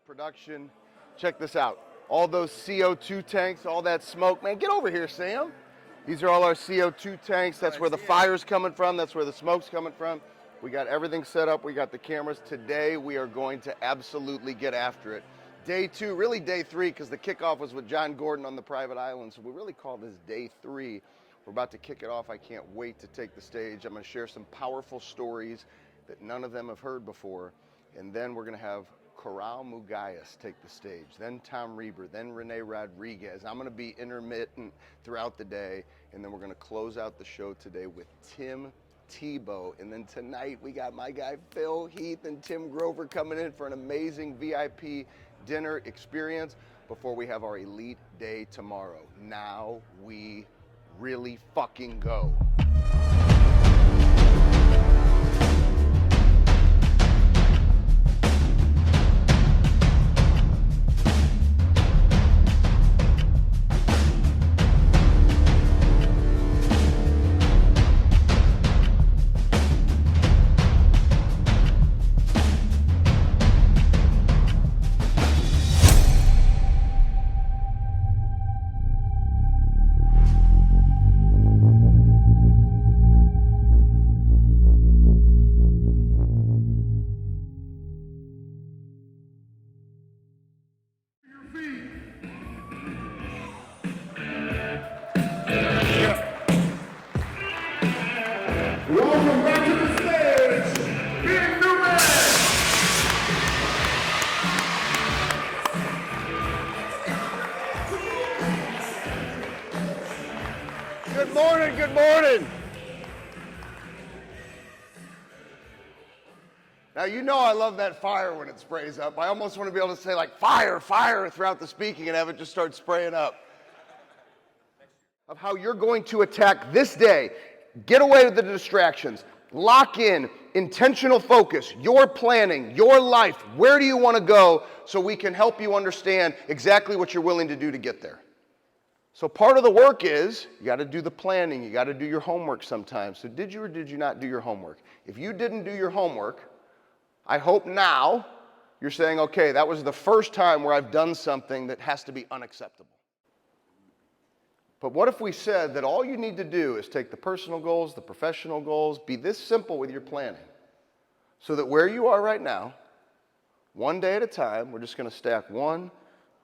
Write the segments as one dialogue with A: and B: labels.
A: Production, check this out. All those CO2 tanks, all that smoke, man, get over here, Sam. These are all our CO2 tanks. That's where the fire's coming from. That's where the smoke's coming from. We got everything set up. We got the cameras. Today, we are going to absolutely get after it. Day 2, really day 3, because the kickoff was with John Gordon on the private island, so we really call this day 3. We're about to kick it off. I can't wait to take the stage. I'm going to share some powerful stories that none of them have heard before, and then we're going to have Corral Mugayas take the stage, then Tom Reber, then Rene Rodriguez. I'm going to be intermittent throughout the day, and then we're going to close out the show today with Tim Tebow. And then tonight we got my guy Phil, Heath, and Tim Grover coming in for an amazing VIP dinner experience before we have our elite day tomorrow. Now we really fucking go.
B: Welcome back to the stage, Big New Man!
A: Good morning, good morning. Now, you know I love that fire when it sprays up. I almost want to be able to say like fire, fire throughout the speaking and have it just start spraying up. Of how you're going to attack this day. Get away with the distractions. Lock in, intentional focus, your planning, your life. Where do you want to go so we can help you understand exactly what you're willing to do to get there? So part of the work is you got to do the planning. You got to do your homework sometimes. So did you or did you not do your homework? If you didn't do your homework, I hope now you're saying, okay, that was the first time where I've done something that has to be unacceptable. But what if we said that all you need to do is take the personal goals, the professional goals, be this simple with your planning, so that where you are right now, one day at a time, we're just going to stack 1,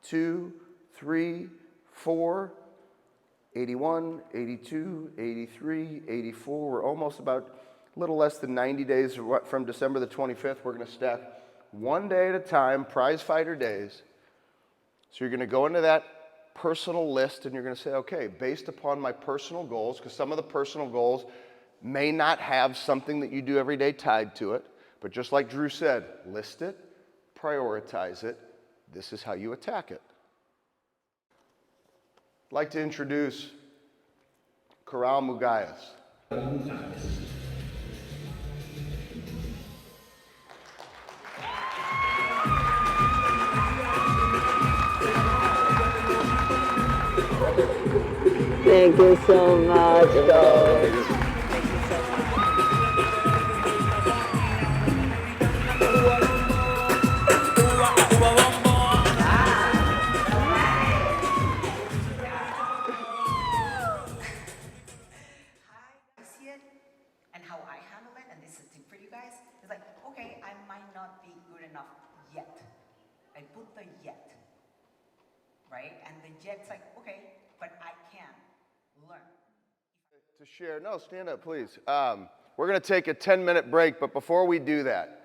A: 2, 3, 4, 81, 82, 83, 84. We're almost about a little less than 90 days from December the 25th. We're going to stack one day at a time, prize fighter days. So you're going to go into that personal list and you're going to say, okay, based upon my personal goals, because some of the personal goals may not have something that you do every day tied to it, but just like Drew said, list it, prioritize it. This is how you attack it. I'd like to introduce Corral Mugayas.
C: Thank you so much, guys.
D: And how I handle it, and this is a tip for you guys, is like, okay, I might not be good enough yet. I put the yet, right? And the yet's like, okay, but I can learn.
A: To share, no, stand up, please. We're going to take a 10-minute break, but before we do that,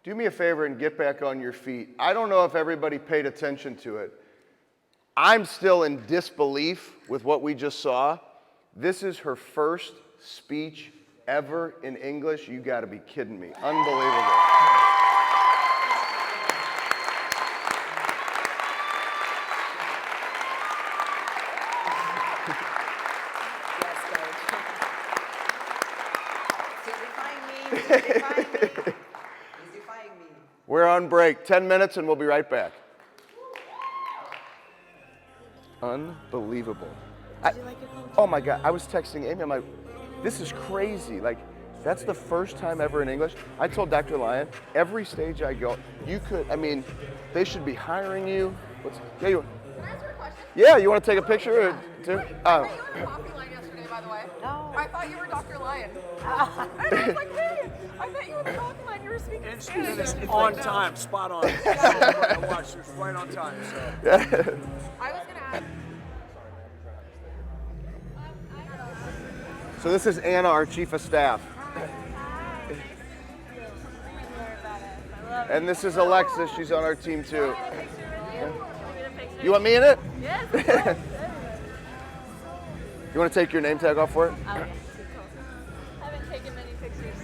A: do me a favor and get back on your feet. I don't know if everybody paid attention to it. I'm still in disbelief with what we just saw. This is her first speech ever in English. You got to be kidding me. Unbelievable. We're on break. 10 minutes and we'll be right back. Unbelievable. Oh my God, I was texting Amy, I'm like, this is crazy. Like, That's the first time ever in English. I told Dr. Lyon, every stage I go, you could, I mean, they should be hiring you. Yeah, you,
E: Can I ask you a question?
A: yeah, you want to take a picture? Or two?
E: I met you in the coffee line yesterday, by the way.
D: No.
E: I thought you were Dr. Lyon. And I was like, hey, I met you in the coffee line. You were speaking Spanish.
F: On time, spot on. I watched it right on time. So.
E: I was going to ask.
A: So this is Anna, our chief of staff. And this is Alexis, she's on our team too. You want me in it?
G: Yes.
A: You want to take your name tag off for it?
G: I haven't taken many pictures.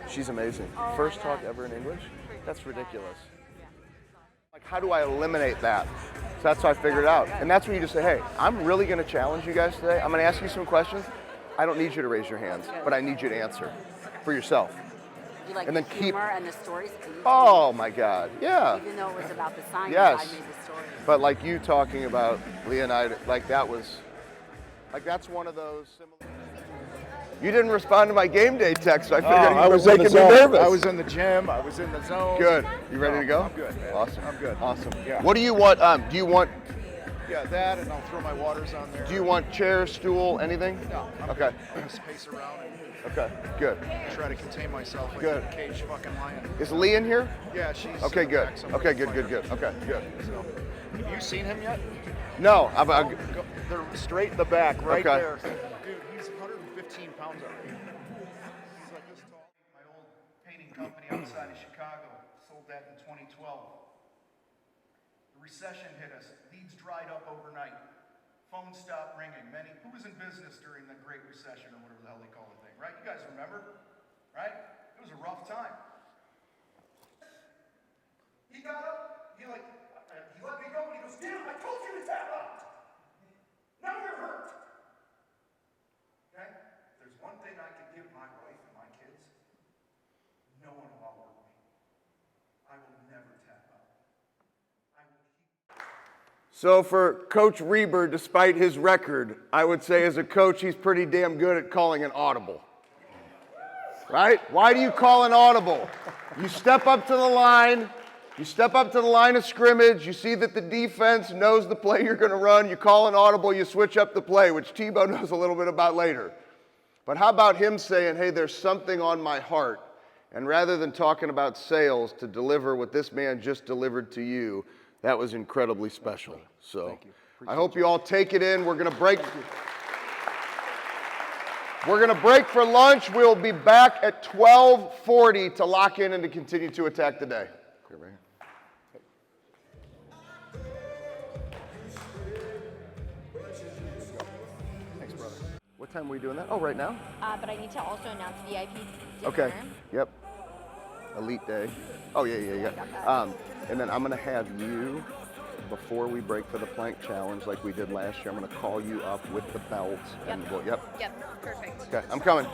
A: She's amazing.
G: Oh
A: First
G: my
A: talk
G: God.
A: ever in English? That's ridiculous. Like, how do I eliminate that? So that's how I figured it out. And that's when you just say, hey, I'm really going to challenge you guys today. I'm going to ask you some questions. I don't need you to raise your hands, but I need you to answer for yourself.
H: You like
A: And then
H: the humor
A: keep-
H: and the stories?
A: Oh my God, yeah.
H: Even though it was about the science,
A: Yes.
H: I made the stories.
A: But like you talking about Leonidas, like that was, like that's one of those similar. You didn't respond to my game day text, so I figured you were making me nervous.
F: I was in the gym. I was in the zone.
A: Good. You ready to go?
F: I'm good, man.
A: Awesome.
F: I'm good.
A: Awesome.
F: Yeah.
A: What do you want? Do you want?
F: Yeah, that, and I'll throw my waters on there.
A: Do you want chair, stool, anything?
F: No. I'm
A: Okay.
F: good. I'm gonna space around
A: Okay. Good.
F: and try to contain myself like
A: Good.
F: a caged fucking lion.
A: Is Lee in here?
F: Yeah, she's.
A: Okay.
F: in the
A: Good.
F: back somewhere.
A: Okay. Good. Good. Good. Okay. Good.
F: So, have you seen him yet?
A: No.
F: They're straight in the back, right
A: Okay.
F: there. Dude, he's 115 pounds already. He's like this tall. My old painting company outside of Chicago sold that in 2012. The recession hit us. Leads dried up overnight. Phones stopped ringing. Who was in business during the Great Recession or whatever the hell they call the thing, right? You guys remember, right? It was a rough time. He got up. He let me go, and he goes, "Damn, I told you to tap out. Now you're hurt." Okay? If there's one thing I can give my wife and my kids, no one will outwork me. I will never tap out. I will keep.
A: So for Coach Reber, despite his record, I would say as a coach, he's pretty damn good at calling an audible. Right? Why do you call an audible? You step up to the line. You step up to the line of scrimmage, you see that the defense knows the play you're going to run, you call an audible, you switch up the play, which Tebow knows a little bit about later. But how about him saying, hey, there's something on my heart, and rather than talking about sales, to deliver what this man just delivered to you, that was incredibly special. So I hope you all take it in. We're going to break. We're going to break for lunch. We'll be back at 12:40 to lock in and to continue to attack the day. Clear right here. Thanks, brother. What time are we doing that? Oh, right now?
G: But I need to also announce VIP dinner.
A: Okay. Yep. Elite day. Oh, yeah. And then I'm going to have you, before we break for the plank challenge like we did last year, I'm going to call you up with the belt. And we'll,
G: Yep, perfect.
A: Okay, I'm coming.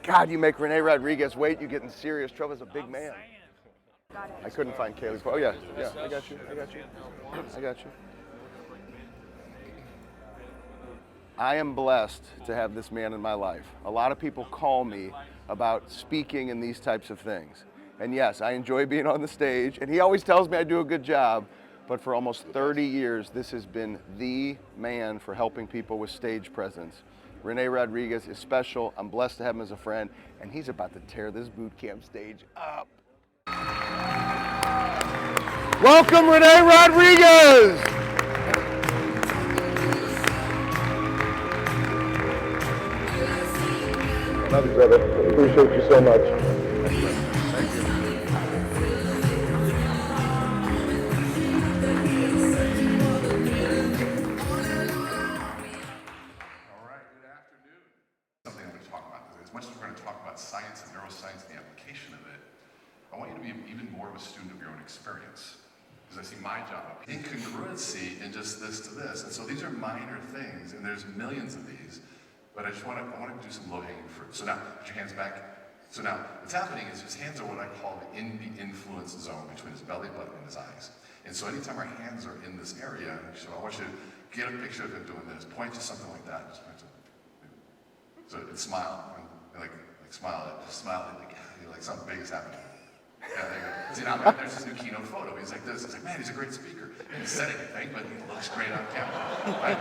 A: God, you make Rene Rodriguez wait. You get in serious trouble as a big man. I couldn't find Kaylee. Oh, yeah. I got you. I am blessed to have this man in my life. A lot of people call me about speaking and these types of things. And yes, I enjoy being on the stage, and he always tells me I do a good job, but for almost 30 years, this has been the man for helping people with stage presence. Rene Rodriguez is special. I'm blessed to have him as a friend, and he's about to tear this boot camp stage up. Welcome, Rene Rodriguez!
I: Love you, brother. Appreciate you so much.
J: Something I'm going to talk about. As much as we're going to talk about science and neuroscience and the application of it, I want you to be even more of a student of your own experience. Because I see my job up here. Incongruency in just this to this. And so these are minor things, and there's millions of these. But I want to do some low-hanging fruit. So now, put your hands back. So now, what's happening is his hands are what I call the influence zone between his belly button and his eyes. And so anytime our hands are in this area, so I want you to get a picture of him doing this. Point to something like that. Just point to So and smile, and like smile, just smile, like something big is happening. Yeah, there you go. See, now there's his new keynote photo. He's like this. He's like, man, he's a great speaker. And he's setting it, right? But he looks great on camera, right?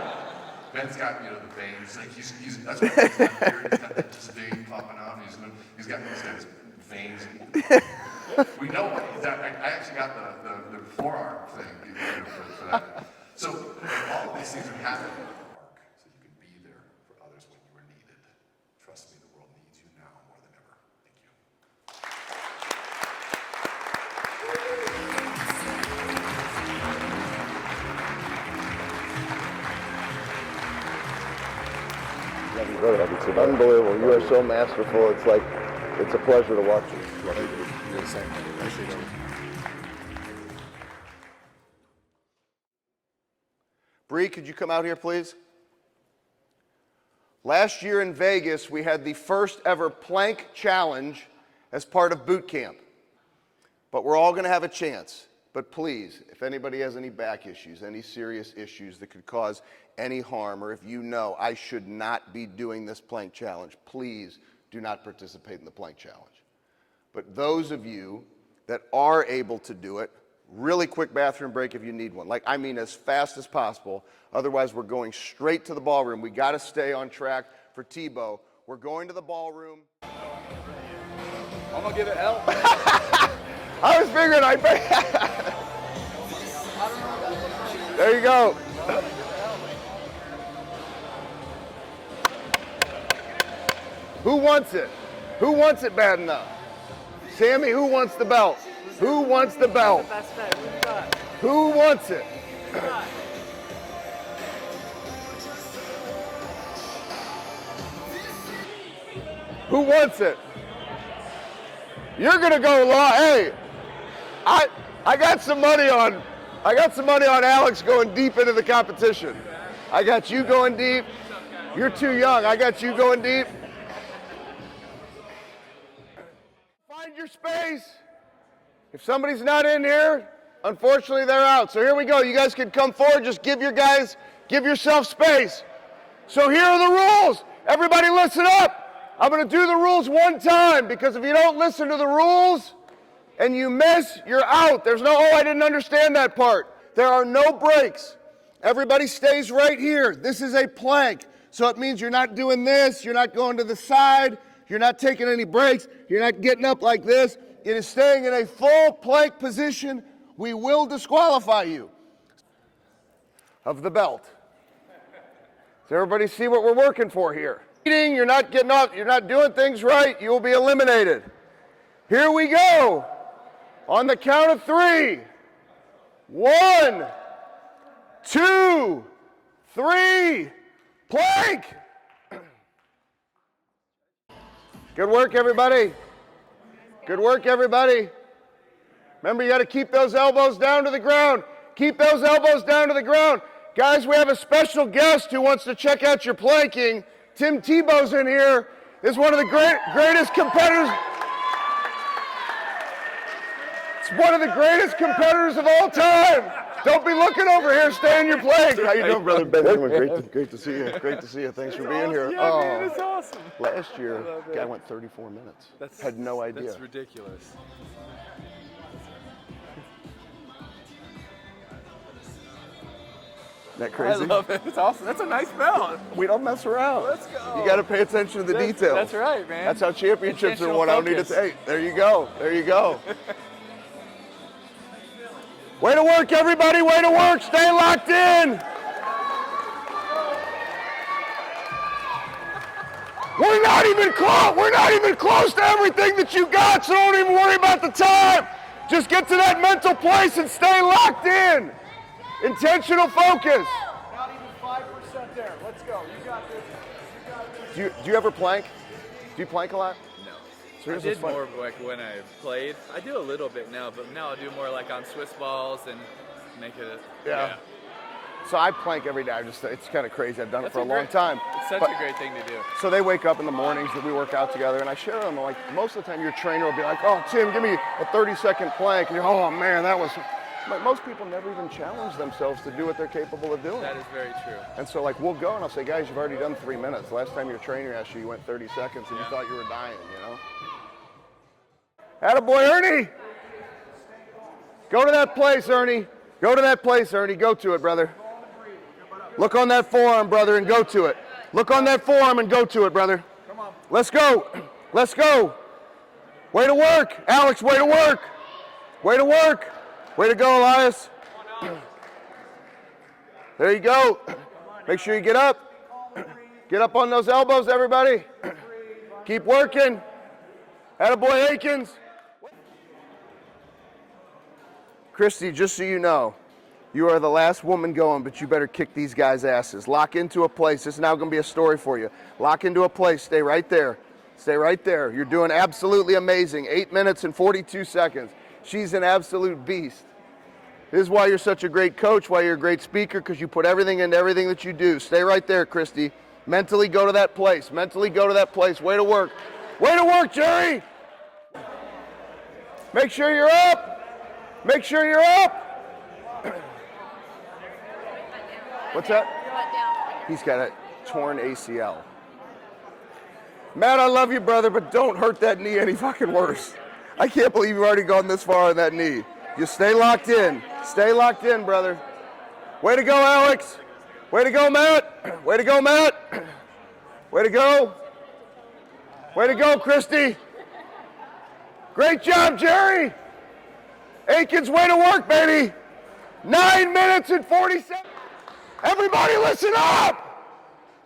J: Ben's got, the veins. Like he's that's why he's got beard. He's got this vein popping out. He's got his veins. We know what he's at. I actually got the forearm thing for that. So all of these things are happening. So you can be there for others when you are needed. Trust me, the world needs you now more than ever. Thank you.
I: Brother, it's unbelievable. You are so masterful. It's like, it's a pleasure to watch you.
J: You're the same. I appreciate you.
A: Bree, could you come out here, please? Last year in Vegas, we had the first ever plank challenge as part of boot camp. But we're all going to have a chance. But please, if anybody has any back issues, any serious issues that could cause any harm, or if you know I should not be doing this plank challenge, please do not participate in the plank challenge. But those of you that are able to do it, really quick bathroom break if you need one. Like, I mean as fast as possible. Otherwise, we're going straight to the ballroom. We got to stay on track for Tebow. We're going to the ballroom.
K: I'm going to give it L.
A: I was figuring There you go. Who wants it? Who wants it bad enough? Sammy, who wants the belt? Who wants the belt? Who wants it? Who wants it? You're gonna go long. Hey, I got some money on Alex going deep into the competition. I got you going deep. You're too young. I got you going deep. Find your space. If somebody's not in here, unfortunately they're out. So here we go. You guys can come forward. Just give yourself space. So here are the rules. Everybody listen up. I'm going to do the rules one time, because if you don't listen to the rules and you miss, you're out. There's no, oh, I didn't understand that part. There are no breaks. Everybody stays right here. This is a plank. So it means you're not doing this. You're not going to the side. You're not taking any breaks. You're not getting up like this. It is staying in a full plank position. We will disqualify you of the belt. Does everybody see what we're working for here? You're not getting up, you're not doing things right, you will be eliminated. Here we go. On the count of 3. 1, 2, 3, plank. Good work, everybody. Good work, everybody. Remember, you got to keep those elbows down to the ground. Keep those elbows down to the ground. Guys, we have a special guest who wants to check out your planking. Tim Tebow's in here. Is one of the greatest competitors. It's one of the greatest competitors of all time. Don't be looking over here. Stay in your plank. How you doing, brother Ben? Great to see you. Great to see you. Thanks for being here.
K: Yeah, man, it's awesome.
A: Last year, guy went 34 minutes. Had no idea.
K: That's ridiculous.
A: Isn't that crazy?
K: I love it. It's awesome. That's a nice belt.
A: We don't mess around.
K: Let's go.
A: You got to pay attention to the details.
K: That's right, man.
A: That's how championships are won. I don't need to say. There you go. There you go. Way to work, everybody. Way to work. Stay locked in. We're not even close. We're not even close to everything that you got, so don't even worry about the time. Just get to that mental place and stay locked in. Intentional focus.
F: Not even 5% there. Let's go. You got this. You got this.
A: Do you ever plank? Do you plank a lot?
K: No.
A: So
K: I did more like when I played. I do a little bit now, but now I do more like on Swiss balls and make it.
A: Yeah. So I plank every day. It's kind of crazy. I've done it for a long time.
K: It's such a great thing to do.
A: So they wake up in the mornings that we work out together, and I share them. Like most of the time, your trainer will be like, "Oh, Tim, give me a 30-second plank," and you're, "Oh man, that was most people never even challenge themselves to do what they're capable of doing.
K: That is very true.
A: And so like we'll go and I'll say, guys, you've already done 3 minutes. Last time your trainer asked you, you went 30 seconds and you thought you were dying, you know? Attaboy, Ernie! Go to that place, Ernie. Go to that place, Ernie. Go to it, brother. Look on that forearm, brother, and go to it. Look on that forearm and go to it, brother.
F: Come on.
A: Let's go. Let's go. Way to work. Alex, way to work. Way to work. Way to go, Elias. There you go. Make sure you get up. Get up on those elbows, everybody. Keep working. Attaboy, Akins. Christy, just so you know, you are the last woman going, but you better kick these guys' asses. Lock into a place. This is now going to be a story for you. Lock into a place. Stay right there. Stay right there. You're doing absolutely amazing. 8 minutes and 42 seconds. She's an absolute beast. This is why you're such a great coach, why you're a great speaker, because you put everything into everything that you do. Stay right there, Christy. Mentally go to that place. Mentally go to that place. Way to work. Way to work, Jerry. Make sure you're up. Make sure you're up. What's that? He's got a torn ACL. Matt, I love you, brother, but don't hurt that knee any fucking worse. I can't believe you've already gone this far on that knee. Just stay locked in. Stay locked in, brother. Way to go, Alex. Way to go, Matt. Way to go, Matt. Way to go. Way to go, Christy. Great job, Jerry. Akins, way to work, baby. 9 minutes and 47. Everybody listen up.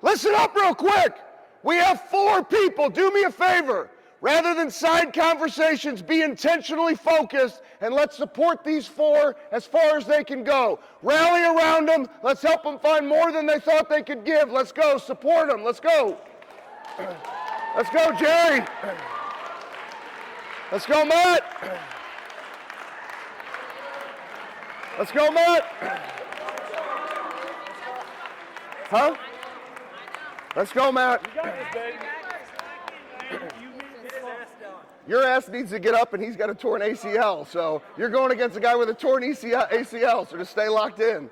A: Listen up real quick. We have 4 people. Do me a favor. Rather than side conversations, be intentionally focused and let's support these 4 as far as they can go. Rally around them. Let's help them find more than they thought they could give. Let's go. Support them. Let's go. Let's go, Jerry. Let's go, Matt. Let's go, Matt. Huh? Let's go, Matt.
B: You got this, baby.
A: Your ass needs to get up, and he's got a torn ACL. So you're going against a guy with a torn ACL, so just stay locked in.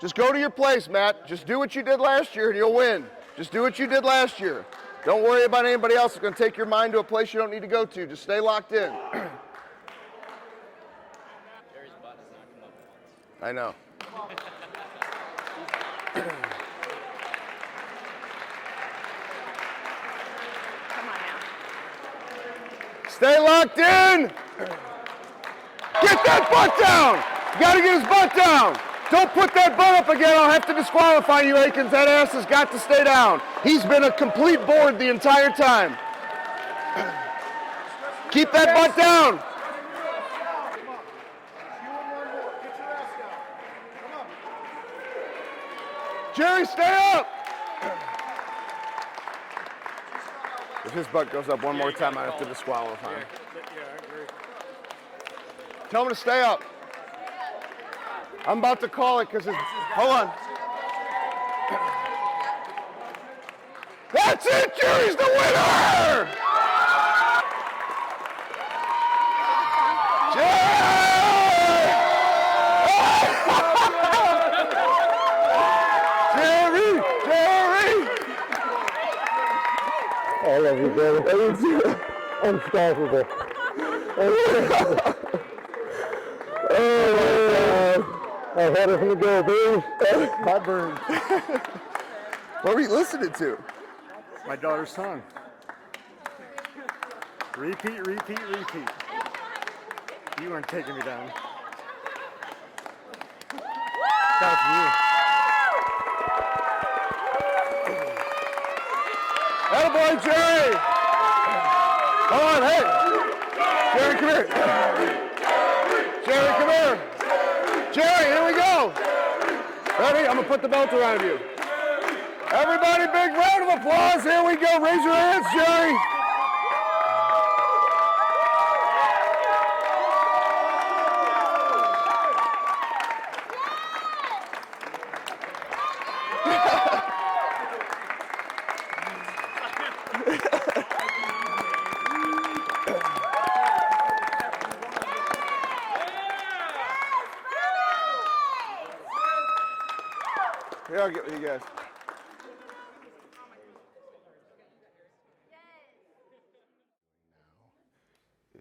A: Just go to your place, Matt. Just do what you did last year, and you'll win. Just do what you did last year. Don't worry about anybody else that's going to take your mind to a place you don't need to go to. Just stay locked in. I know. Stay locked in. Get that butt down. You got to get his butt down. Don't put that butt up again. I'll have to disqualify you, Akins. That ass has got to stay down. He's been a complete board the entire time. Keep that butt down. Jerry, stay up. If his butt goes up one more time, I have to disqualify him. Tell him to stay up. I'm about to call it because it's, hold on. That's it, Jerry's the winner!
I: I love you, brother. Unstoppable. I had it from the go, baby. Hot burn.
A: What were you listening to?
I: My daughter's song. Repeat, repeat, repeat. You weren't taking me down. That's you.
A: Attaboy, Jerry! Come on, hey! Jerry, come here. Jerry, come here. Jerry, here we go. Ready? I'm going to put the belt around you. Everybody, big round of applause. Here we go. Raise your hands, Jerry. Here, I'll get you guys.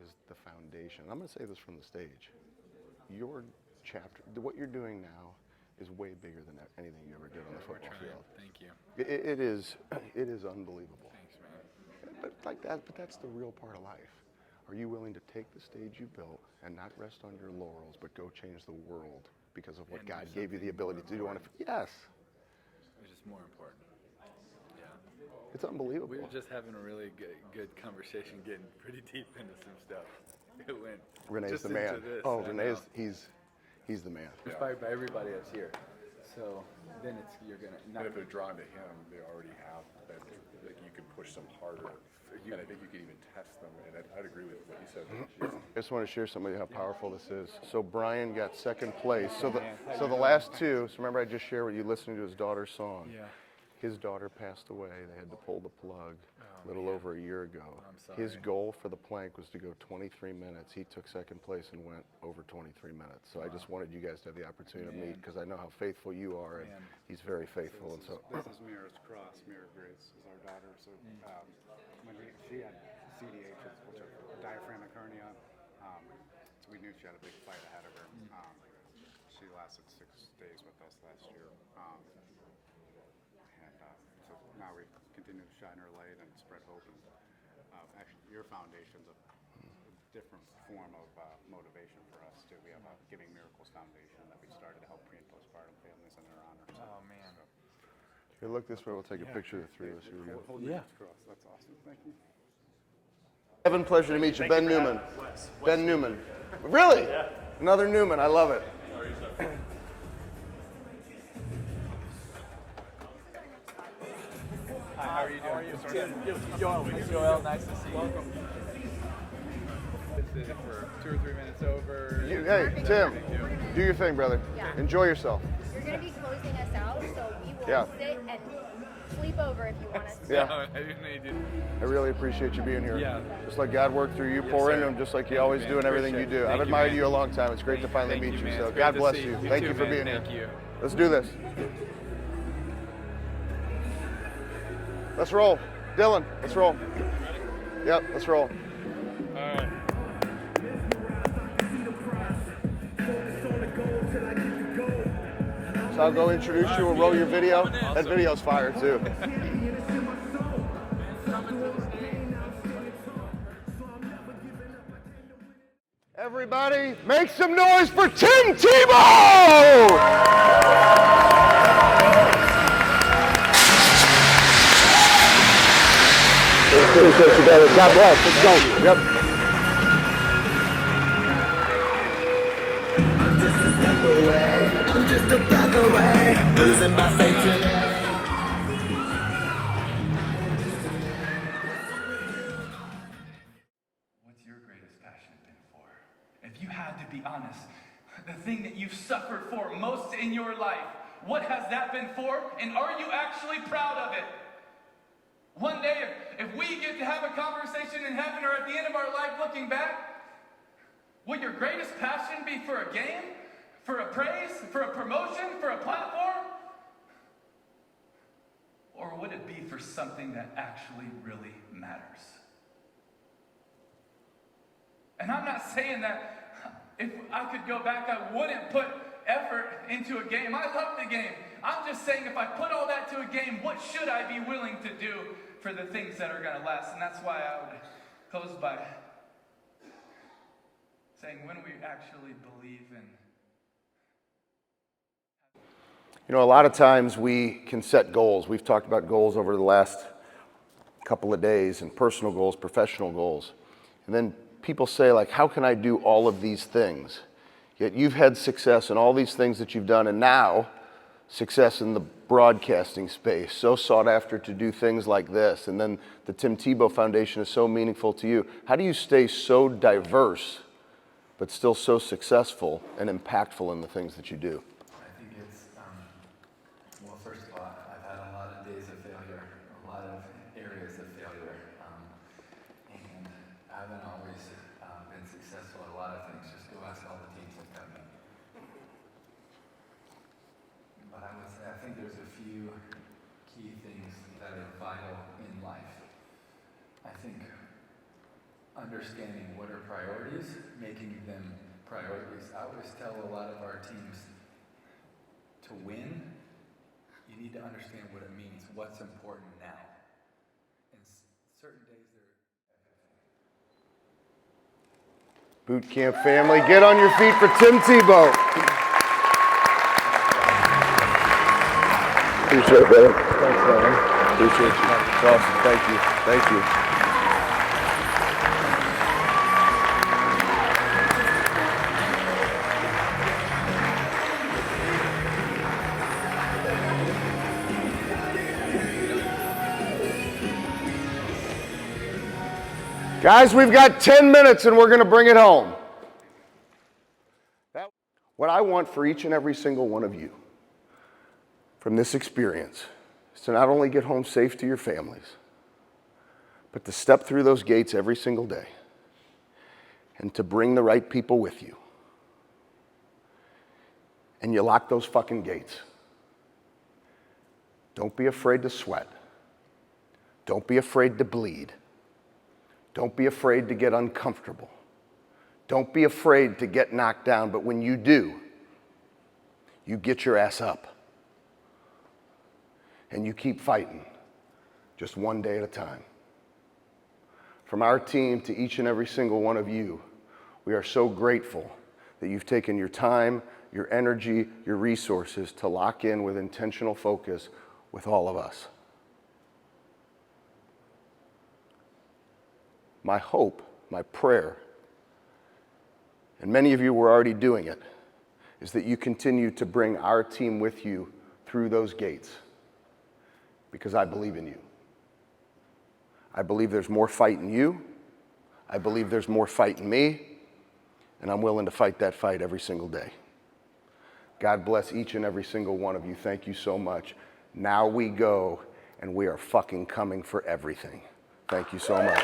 A: Is the foundation. I'm going to say this from the stage. Your chapter, what you're doing now, is way bigger than anything you ever did on the football field.
K: Thank you.
A: It is unbelievable.
K: Thanks, man.
A: But like that, but that's the real part of life. Are you willing to take the stage you built and not rest on your laurels, but go change the world because of what
K: And
A: God
K: do
A: gave you the ability to do?
K: something
A: Yes,
K: Which is more important. Yeah.
A: it's unbelievable.
K: We were just having a really good conversation, getting pretty deep into some stuff. It went
A: Renee's
K: just
A: the man.
K: into this,
A: Oh,
K: I
A: Renee's
K: know.
A: he's the man.
K: Inspired by everybody that's here. So then you're gonna
J: And if they're drawn to him, they already have that. Like you can push them harder, and I think you can even test them. And I'd agree with what you said.
A: I just want to share somebody how powerful this is. So Brian got second place. So the last two. So remember, I just shared with you listening to his daughter's song.
K: Yeah.
A: His daughter passed away. They had to pull the plug a little over a year ago.
K: I'm sorry.
A: His goal for the plank was to go 23 minutes. He took second place and went over 23 minutes. So I just wanted you guys to have the opportunity to meet because I know how faithful you are, and he's very faithful. And so
L: This is Mira's Cross. Mira Grace is our daughter. So when she had CDH, which is a diaphragmatic hernia, so we knew she had a big fight ahead of her. She lasted 6 days with us last year. So now we continue to shine our light and spread hope. And actually, your foundation's a different form of motivation for us too. We have a Giving Miracles Foundation that we started to help pre and postpartum families in their honor. So,
K: Oh man.
A: here, look this way. We'll take a picture of the three of us. Here we go.
L: Hold Mira's Cross. That's awesome. Thank you.
A: Evan, pleasure to meet you. Ben Newman. Ben Newman. Really? Yeah. Another Newman. I love it.
K: Hi, how are you doing? Joel, nice to see you. Welcome. This is for 2 or 3 minutes over.
A: Hey, Tim, do your thing, brother.
G: Yeah.
A: Enjoy yourself.
G: You're going to be closing us out, so we will
A: Yeah.
G: sit and sleep over if you want us to.
A: Yeah.
K: No, I didn't know you did.
A: I really appreciate you being here.
K: Yeah.
A: Just like God worked through you,
K: Yes,
A: pour
K: sir.
A: into him just like you
K: Thank
A: always
K: you,
A: do
K: man.
A: and everything you
K: Appreciate
A: do.
K: it.
A: I've
K: Thank you,
A: admired
K: man.
A: you a long time. It's great to finally meet you.
K: man.
A: So
K: It's
A: God
K: great to
A: bless
K: see
A: you.
K: you.
A: Thank
K: too,
A: you for
K: man.
A: being
K: Thank
A: here.
K: you.
A: Let's do this. Let's roll. Dylan, let's roll. Yep, let's roll.
K: All right.
A: So I'll go introduce you. We'll roll your video. That video's fire too. Everybody, make some noise for Tim Tebow! Appreciate you, brother. God bless. Let's go. Yep.
M: What's your greatest passion been for? If you had to be honest, the thing that you've suffered for most in your life, what has that been for? And are you actually proud of it? One day, if we get to have a conversation in heaven or at the end of our life looking back, will your greatest passion be for a game, for a praise, for a promotion, for a platform? Or would it be for something that actually really matters? And I'm not saying that if I could go back, I wouldn't put effort into a game. I love the game. I'm just saying if I put all that to a game, what should I be willing to do for the things that are going to last? And that's why I would close by saying when we actually believe in.
A: You know, a lot of times we can set goals. We've talked about goals over the last couple of days, and personal goals, professional goals. And then people say, like, how can I do all of these things? Yet you've had success in all these things that you've done, and now success in the broadcasting space, so sought after to do things like this. And then the Tim Tebow Foundation is so meaningful to you. How do you stay so diverse, but still so successful and impactful in the things that you do?
M: I think it's, well, first of all, I've had a lot of days of failure, a lot of areas of failure, and I haven't always been successful at a lot of things. Just go ask all the teams that got me. But I would say, I think there's a
K: few key things that are vital in life. I think understanding what are priorities, making them priorities. I always tell a lot of our teams, to win, you need to understand what it means, what's important now. And certain days
A: Boot camp family, get on your feet for Tim Tebow.
I: Appreciate it, brother.
A: Thanks, man. Appreciate you. It's awesome. Thank you. Thank you. Guys, we've got 10 minutes and we're going to bring it home. What I want for each and every single one of you from this experience is to not only get home safe to your families, but to step through those gates every single day and to bring the right people with you. And you lock those fucking gates. Don't be afraid to sweat. Don't be afraid to bleed. Don't be afraid to get uncomfortable. Don't be afraid to get knocked down, but when you do, you get your ass up. And you keep fighting, just one day at a time. From our team to each and every single one of you, we are so grateful that you've taken your time, your energy, your resources to lock in with intentional focus with all of us. My hope, my prayer, and many of you were already doing it, is that you continue to bring our team with you through those gates, because I believe in you. I believe there's more fight in you. I believe there's more fight in me, and I'm willing to fight that fight every single day. God bless each and every single one of you. Thank you so much. Now we go, and we are fucking coming for everything. Thank you so much.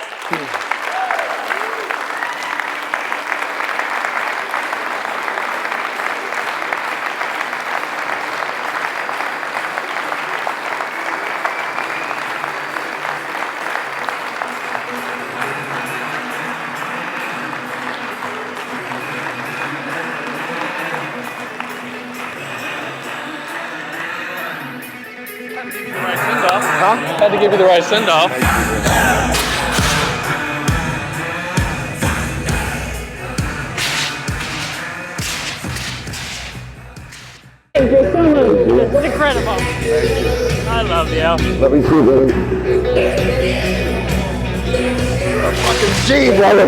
N: Had to give you the right send-off.
C: Thank you so much.
N: It's incredible. I love you.
I: Love you too, brother.
A: Fucking G, brother.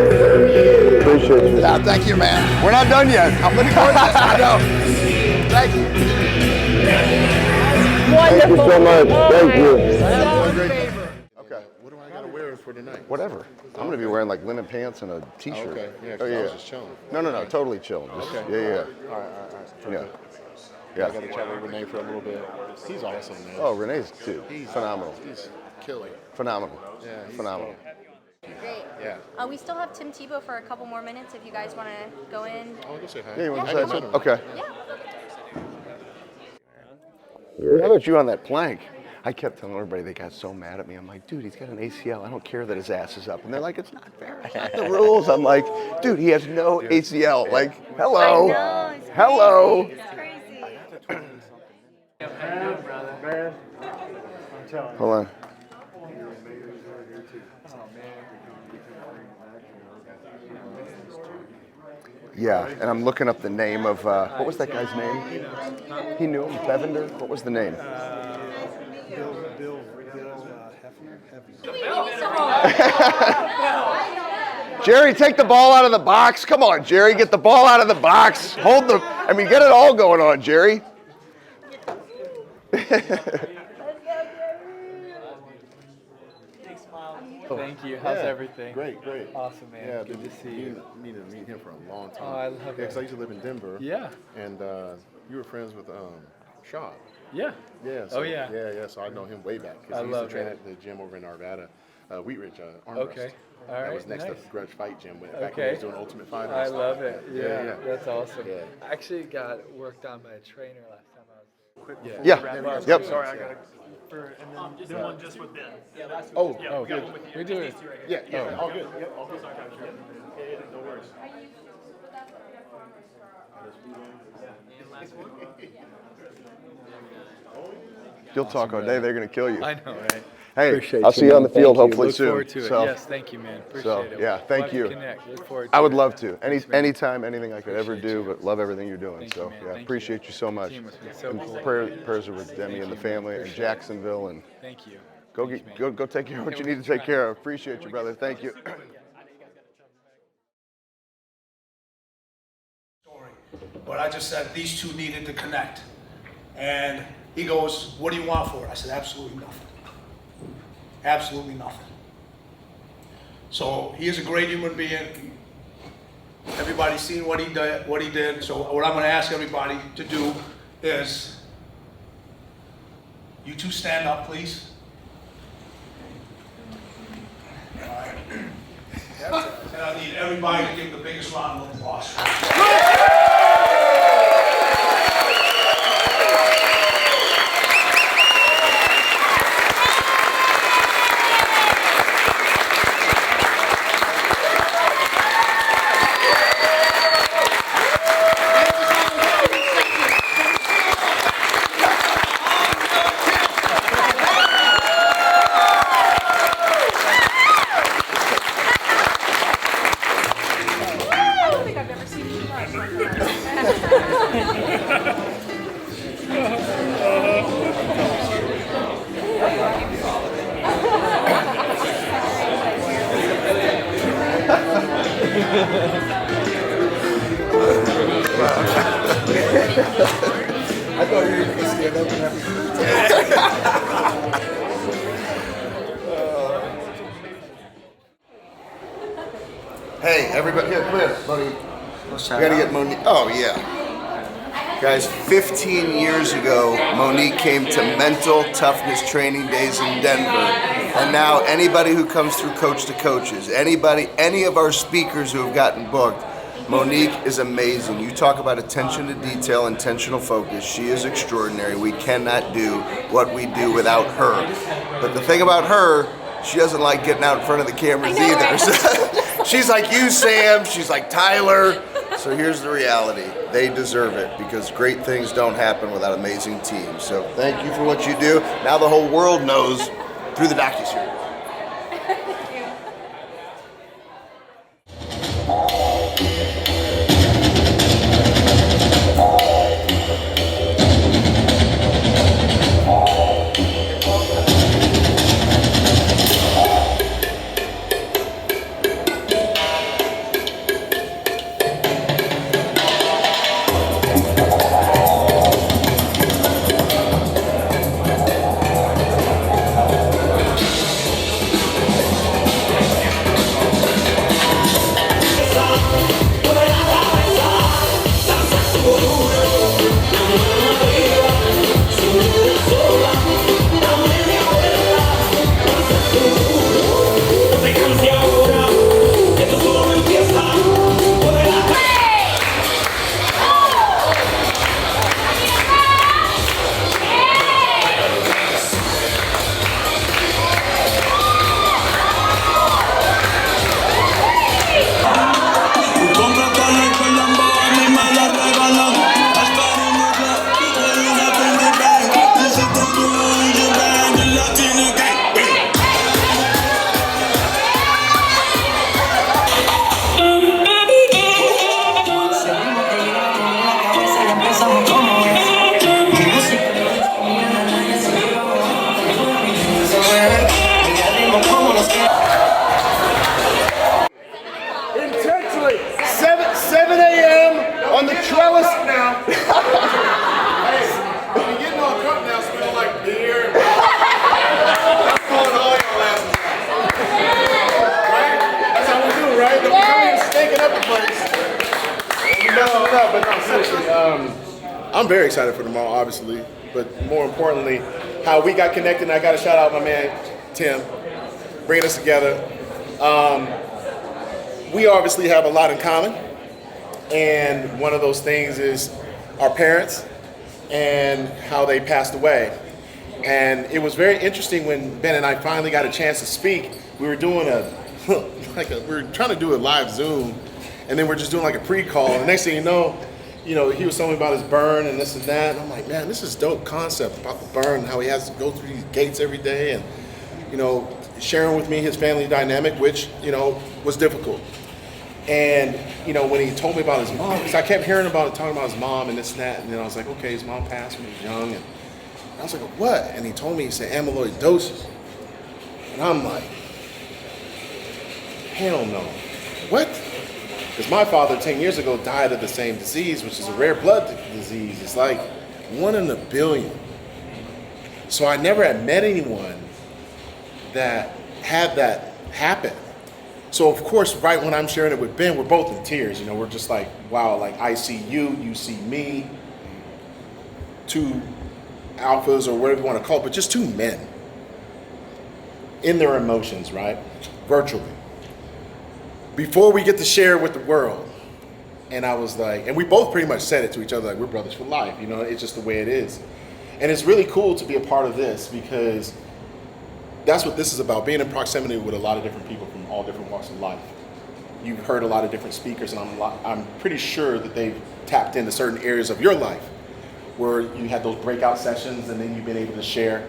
I: Appreciate you.
A: Yeah, thank you, man. We're not done yet. I'm looking forward to this. I know. Thank you.
I: Thank you so much. Thank you.
A: Okay.
O: What do I gotta wear for tonight?
A: Whatever. I'm gonna be wearing like linen pants and a t-shirt.
O: Okay. Yeah,
A: Oh,
O: I
A: yeah.
O: was just chilling.
A: No, totally chill. Just,
O: Okay.
A: Yeah.
O: All right.
A: Yeah.
O: Yeah. I got to chat with Renee for a little bit. He's awesome, man.
A: Oh, Renee's too.
O: He's
A: Phenomenal.
O: He's killing.
A: Phenomenal.
O: Yeah. He's
A: Phenomenal.
G: Great.
O: Yeah.
G: We still have Tim Tebow for a couple more minutes if you guys want to go in.
O: I'll go say hi.
A: Yeah, you want to
G: Yeah,
A: say
G: come
A: something?
G: on.
A: Okay.
G: Yeah.
A: How about you on that plank? I kept telling everybody they got so mad at me. I'm like, dude, he's got an ACL. I don't care that his ass is up. And they're like, it's not fair. It's not the rules. I'm like, dude, he has no ACL. Like, hello.
G: I know, it's
A: Hello.
G: crazy. It's crazy.
A: Hold on. Yeah, and I'm looking up the name of, what was that guy's name? He knew him, Bevender? What was the name? Jerry, take the ball out of the box. Come on, Jerry, get the ball out of the box. Hold the, get it all going on, Jerry.
K: Thank you. How's everything?
O: Great.
K: Awesome, man.
O: Yeah,
K: Good to see you.
O: Needed to meet him for a long time.
K: Oh, I love it.
O: Because I used to live in Denver.
K: Yeah.
O: And you were friends with Shaw.
K: Yeah.
O: Yeah.
K: Oh, yeah.
O: Yeah. So I know him way back.
K: I
O: He used
K: love
O: to train
K: that.
O: at the gym over in Arvada, Wheat Ridge Arm Wrest.
K: Okay. All
O: That
K: right.
O: was next
K: nice.
O: to Grudge Fight Gym back when he
K: Okay.
O: was doing Ultimate Fighter.
K: I love it. Yeah.
O: Yeah.
K: That's awesome.
O: Yeah.
K: I actually got worked on by a trainer last time I was there.
A: Yeah. Yep.
P: Sorry, I gotta. And then one just with Ben.
O: Oh,
P: Yeah,
O: oh,
P: we got
O: good.
P: one with you.
O: We do it. Yeah, all good. Yep.
P: All good. Sorry, guys. Yeah, no worries.
A: You'll talk all day. They're gonna kill you.
K: I know, right?
A: Hey,
K: Appreciate
A: I'll see you on the
K: man.
A: field
K: Thank you.
A: hopefully
K: Look
A: soon.
K: forward to it.
A: So,
K: Yes, thank you, man. Appreciate
A: so
K: it.
A: yeah,
K: We'll
A: thank
K: have to
A: you.
K: connect. Look forward to
A: I would
K: it.
A: love to.
K: Thanks, man.
A: Anytime, anything I could ever
K: Appreciate
A: do,
K: you.
A: but love everything you're doing.
K: Thank
A: So
K: you, man.
A: yeah,
K: Thank
A: appreciate you so much.
K: Team was so
A: And
K: cool.
A: prayers are with Demi
K: Thank
A: and the
K: you, man.
A: family and
K: Appreciate it.
A: Jacksonville, and
K: Thank you.
A: go
K: Thanks,
A: get,
K: man.
A: go take care of what you need to take care of. Appreciate you, brother. Thank you.
B: But I just said these two needed to connect. And he goes, what do you want for it? I said, absolutely nothing. Absolutely nothing. So he is a great human being. Everybody's seen what he did. So what I'm going to ask everybody to do is, you two stand up, please. All right. And I need everybody to give the biggest round of applause.
E: I don't think I've ever seen you rush like
O: I thought you were going to stand up and
A: Hey, everybody, here, come here, buddy. We gotta get Monique. Oh, yeah. Guys, 15 years ago, Monique came to mental toughness training days in Denver. And now anybody who comes through Coach to Coaches, any of our speakers who have gotten booked, Monique is amazing. You talk about attention to detail, intentional focus. She is extraordinary. We cannot do what we do without her. But the thing about her, she doesn't like getting out in front of the cameras either.
E: Right?
A: She's like you, Sam. She's like Tyler. So here's the reality. They deserve it because great things don't happen without amazing teams. So thank you for what you do. Now the whole world knows through the Docuseries. Intentionally, 7 a.m. on the trellis.
B: Now. Hey, you're getting all cup now, smelling like beer. That's calling all your last. Right? That's how we do, right? Don't come here stinking up the place.
O: but no, seriously, I'm very excited for tomorrow, obviously. But more importantly, how we got connected. And I got to shout out my man, Tim, bringing us together. We obviously have a lot in common. And one of those things is our parents. and how they passed away. And it was very interesting when Ben and I finally got a chance to speak. We were doing we were trying to do a live Zoom, and then we're just doing like a pre-call. And the next thing you know, he was telling me about his burn and this and that. And I'm like, man, this is dope concept about the burn and how he has to go through these gates every day, and sharing with me his family dynamic, which was difficult. And when he told me about his mom, because I kept hearing talking about his mom and this and that, and then I was like, okay, his mom passed when he was young, and I was like, what? And he told me, he said amyloidosis, and I'm like, hell no, what? Because my father 10 years ago died of the same disease, which is a rare blood disease. It's like 1 in a billion. So I never had met anyone that had that happen. So of course, right when I'm sharing it with Ben, we're both in tears. We're just like, wow, like I see you see me, 2 alphas or whatever you want to call it, but just 2 men in their emotions, right? Virtually. Before we get to share with the world. And I was like, and we both pretty much said it to each other, like, we're brothers for life, it's just the way it is. And it's really cool to be a part of this, because that's what this is about, being in proximity with a lot of different people from all different walks of life. You've heard a lot of different speakers, and I'm pretty sure that they've tapped into certain areas of your life where you had those breakout sessions, and then you've been able to share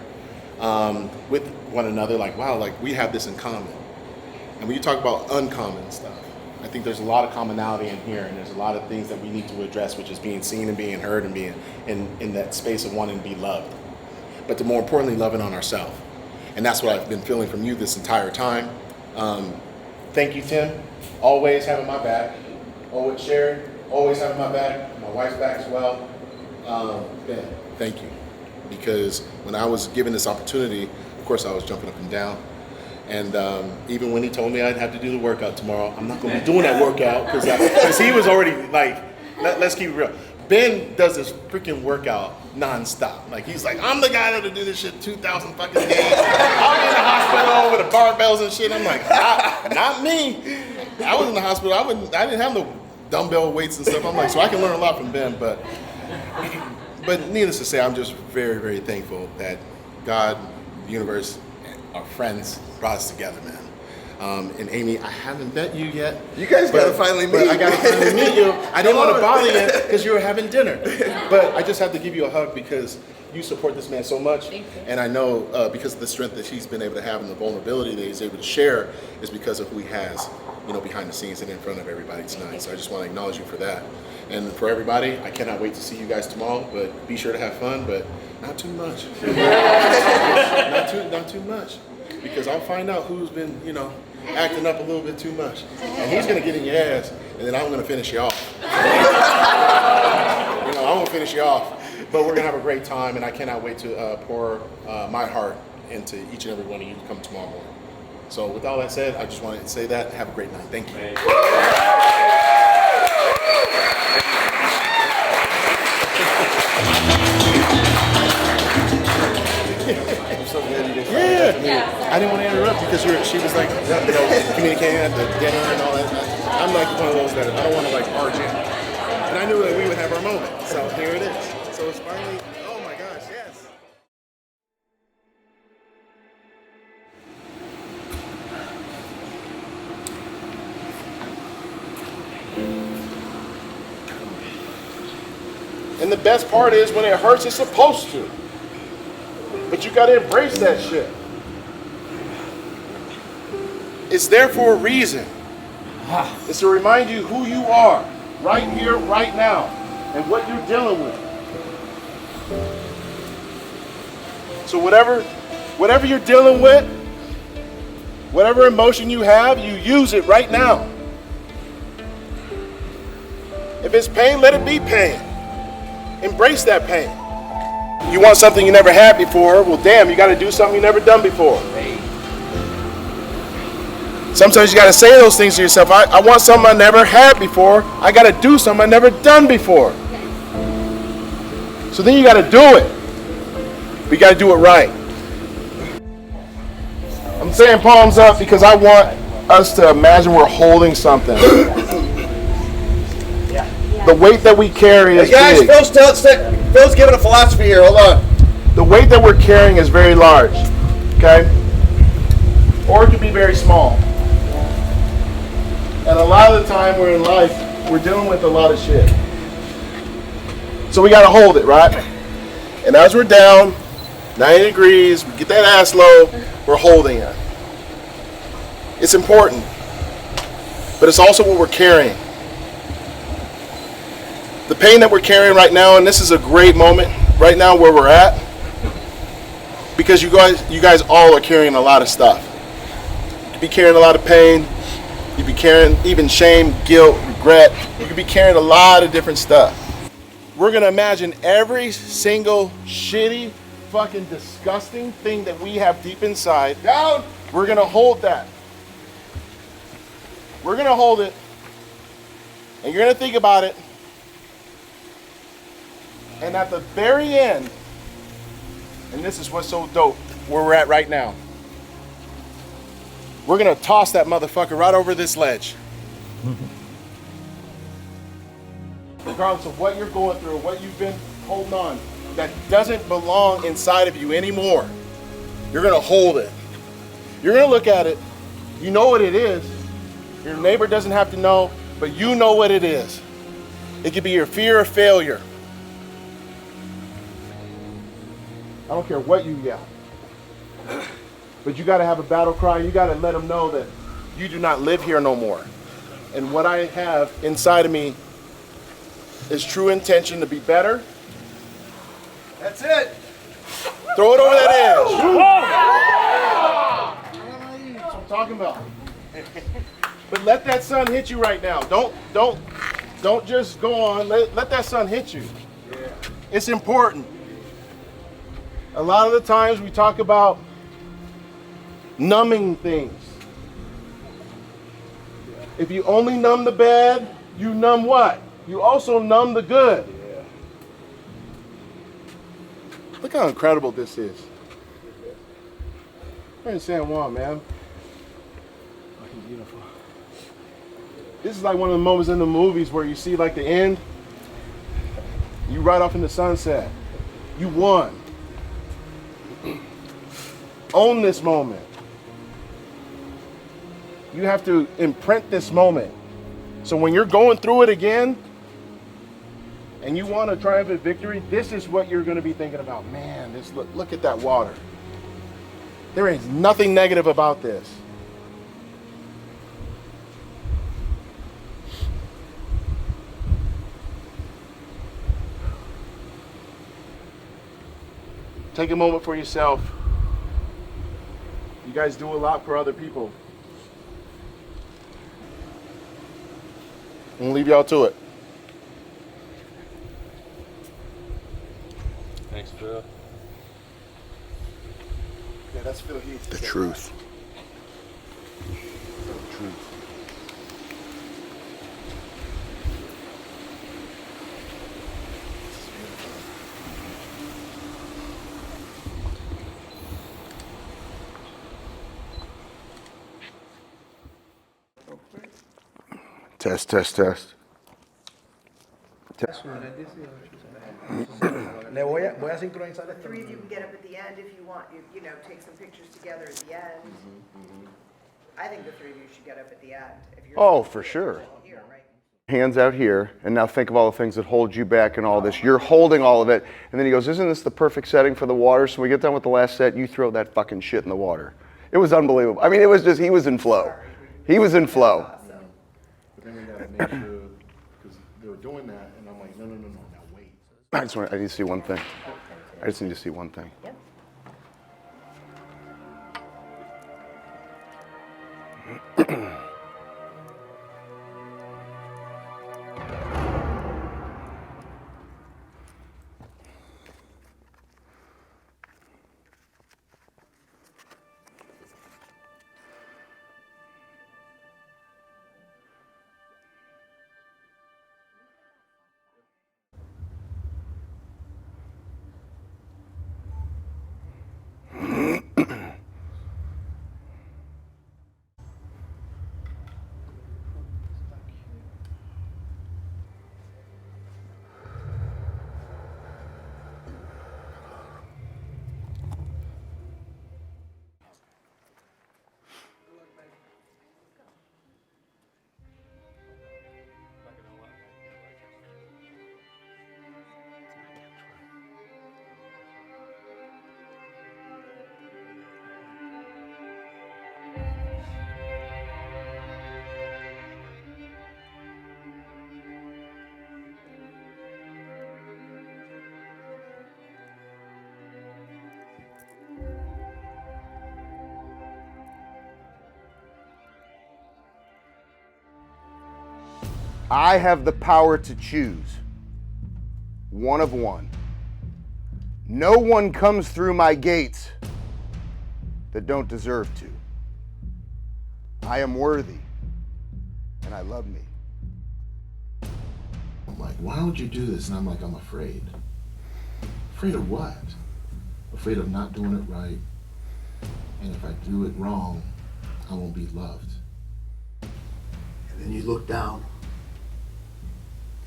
O: with one another, like, wow, like we have this in common. And when you talk about uncommon stuff, I think there's a lot of commonality in here, and there's a lot of things that we need to address, which is being seen and being heard and being in that space of wanting to be loved. But more importantly, loving on ourselves. And that's what I've been feeling from you this entire time. Thank you, Tim. Always having my back. Always Sharon, always having my back. My wife's back as well. Ben, thank you. Because when I was given this opportunity, of course I was jumping up and down. And even when he told me I'd have to do the workout tomorrow, I'm not going to be doing that workout because he was already like, let's keep it real. Ben does this freaking workout nonstop. Like, he's like, I'm the guy that'll do this shit 2,000 fucking days. I'll be in the hospital with the barbells and shit. I'm like, not me. I was in the hospital. I didn't have no dumbbell weights and stuff. I'm like, so I can learn a lot from Ben. But needless to say, I'm just very, very thankful that God, the universe, our friends brought us together, man. And Amy, I haven't met you yet.
A: You guys gotta finally meet.
O: I gotta finally meet you. I didn't want to bother you because you were having dinner. But I just had to give you a hug because you support this man so much.
E: Thank you.
O: And I know because of the strength that he's been able to have and the vulnerability that he's able to share is because of who he has, behind the scenes and in front of everybody tonight. So I just want to acknowledge you for that. And for everybody, I cannot wait to see you guys tomorrow. But be sure to have fun, but not too much. not too much. Because I'll find out who's been, acting up a little bit too much. And he's going to get in your ass, and then I'm going to finish you off. I'm going to finish you off. But we're going to have a great time, and I cannot wait to pour my heart into each and every one of you to come tomorrow morning. So with all that said, I just wanted to say that. Have a great night. Thank you.
A: I'm so glad you did.
O: Yeah. I didn't want to interrupt you because she was like, communicating at the dinner and all that. I'm like one of those that I don't want to like barge in. And I knew that we would have our moment. So here it is. So it's finally, oh my gosh, yes. And the best part is when it hurts, it's supposed to. But you gotta embrace that shit. It's there for a reason. It's to remind you who you are, right here, right now, and what you're dealing with. So whatever you're dealing with, whatever emotion you have, you use it right now. If it's pain, let it be pain. Embrace that pain. You want something you never had before, well damn, you gotta do something you never done before. Sometimes you gotta say those things to yourself. I want something I never had before. I gotta do something I never done before. So then you gotta do it. But you gotta do it right. I'm saying palms up because I want us to imagine we're holding something. The weight that we carry is big.
A: Phil, stay. Phil's giving a philosophy here. Hold on.
O: The weight that we're carrying is very large, okay? Or it could be very small. And a lot of the time we're in life, we're dealing with a lot of shit. So we gotta hold it, right? And as we're down, 90 degrees, we get that ass low, we're holding it. It's important, but it's also what we're carrying. The pain that we're carrying right now, and this is a great moment right now where we're at, because you guys all are carrying a lot of stuff. You could be carrying a lot of pain, you could be carrying even shame, guilt, regret. You could be carrying a lot of different stuff. We're gonna imagine every single shitty, fucking disgusting thing that we have deep inside. Down! We're gonna hold that. We're gonna hold it, and you're gonna think about it. And at the very end, and this is what's so dope, where we're at right now, we're gonna toss that motherfucker right over this ledge. Regardless of what you're going through, what you've been holding on, that doesn't belong inside of you anymore, you're gonna hold it. You're gonna look at it, you know what it is. Your neighbor doesn't have to know, but you know what it is. It could be your fear of failure. I don't care what you yell, but you gotta have a battle cry. You gotta let them know that you do not live here no more. And what I have inside of me is true intention to be better.
A: That's it.
O: Throw it over that edge. That's what I'm talking about. But let that sun hit you right now. Don't just go on. Let that sun hit you. Yeah. It's important. A lot of the times we talk about numbing things. If you only numb the bad, you numb what? You also numb the good. Yeah. Look how incredible this is. We're in San Juan, man. Fucking beautiful. This is like one of the moments in the movies where you see like the end. You ride off in the sunset. You won. Own this moment. You have to imprint this moment. So when you're going through it again and you want a triumphant victory, this is what you're going to be thinking about. Man, look at that water. There is nothing negative about this. Take a moment for yourself. You guys do a lot for other people. I'm gonna leave y'all to it.
Q: Thanks, Phil.
O: Yeah, that's Phil Heath.
A: The truth.
O: The truth.
A: Test, test, test.
F: Voy a sincronizar esto.
D: Three of you can get up at the end if you want, you know, take some pictures together at the end. I think the three of you should get up at the end. If you're
A: Oh, for sure.
D: here, right?
A: Hands out here, and now think of all the things that hold you back and all this. You're holding all of it, and then he goes, isn't this the perfect setting for the water? So we get done with the last set, you throw that fucking shit in the water. It was unbelievable. I mean, it was just, he was in flow. He was in flow.
O: But then we gotta make sure, because they were doing that, and I'm like, no, now wait.
A: I need to see one thing. I just need to see one thing.
D: Yep.
A: I have the power to choose. One of one. No one comes through my gates that don't deserve to. I am worthy, and I love me.
Q: I'm like, why would you do this? And I'm like, I'm afraid. Afraid of what? Afraid of not doing it right. And if I do it wrong, I won't be loved.
B: And then you look down,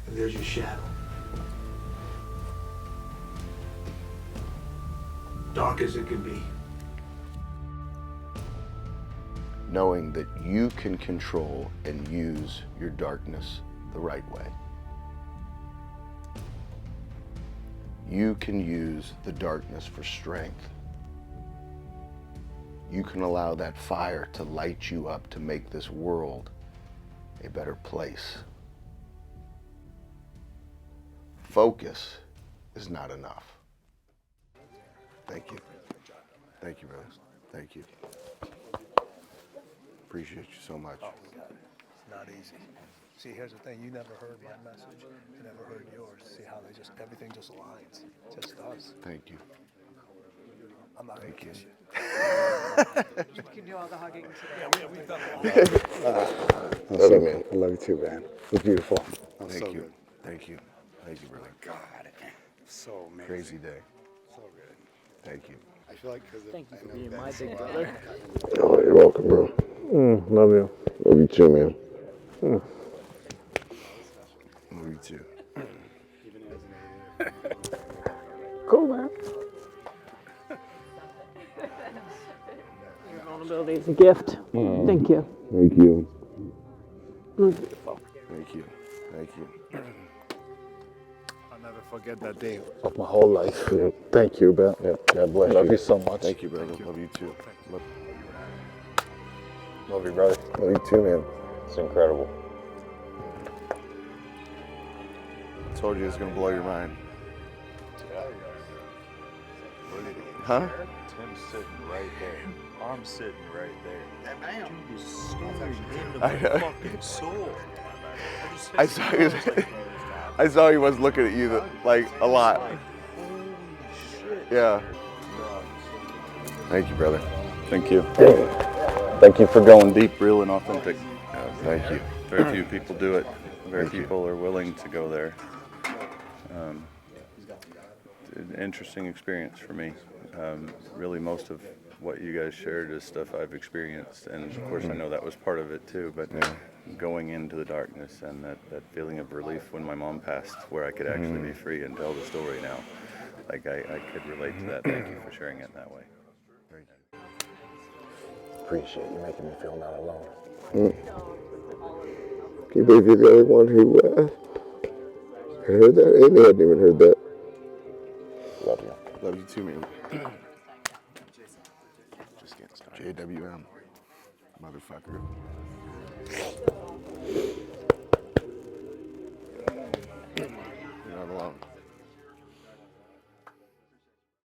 B: and there's your shadow. Dark as it can be.
A: Knowing that you can control and use your darkness the right way. You can use the darkness for strength. You can allow that fire to light you up to make this world a better place. Focus is not enough. Thank you. Thank you, brother. Thank you. Appreciate you so much.
B: Oh, it's not easy. See, here's the thing. You never heard my message. You never heard yours. See how everything just aligns. Just does.
A: Thank you.
B: I'm not going to kiss you.
E: You can do all the hugging today.
B: Yeah, we've done a lot.
A: Love you, man.
R: I love you too, man. It's beautiful.
A: Thank you. Thank you. Thank you, brother.
R: God, so amazing.
A: Crazy day.
R: So good.
A: Thank you.
R: I feel like because
E: Thank you for being my big brother.
I: Oh, you're welcome, bro.
R: Love you.
I: Love you too, man.
A: Love you too.
R: Cool, man.
E: Your vulnerability is a gift. Thank you.
I: Thank you.
E: Beautiful.
A: Thank you. Thank you.
R: I'll never forget that day of my whole life. Yeah. Thank you, man.
I: Yeah, God bless
R: Love
I: you.
R: you so much.
A: Thank you, brother. Love you too.
R: Love you, brother.
I: Love you too, man.
R: It's incredible.
A: I told you it was going to blow your mind. Huh?
S: Tim's sitting right there. I'm sitting right there.
L: Bam.
S: You staring into
A: I
S: my
A: know.
S: fucking soul.
A: I saw he was looking at you like a lot. Yeah. Thank you, brother.
S: Thank you. Thank you for going deep, real, and authentic.
A: Thank you.
S: Very few people do it. Very
A: Thank you.
S: people are willing to go there. An interesting experience for me. Really, most of what you guys shared is stuff I've experienced, and of course I know that was part of it too, but going into the darkness and that feeling of relief when my mom passed, where I could actually be free and tell the story now, like I could relate to that. Thank you for sharing it that way.
R: Appreciate you making me feel not alone.
I: Can you believe you're the only one who heard that? Amy hadn't even heard that.
R: Love you.
A: Love you too, man. Just getting started. JWM. Motherfucker.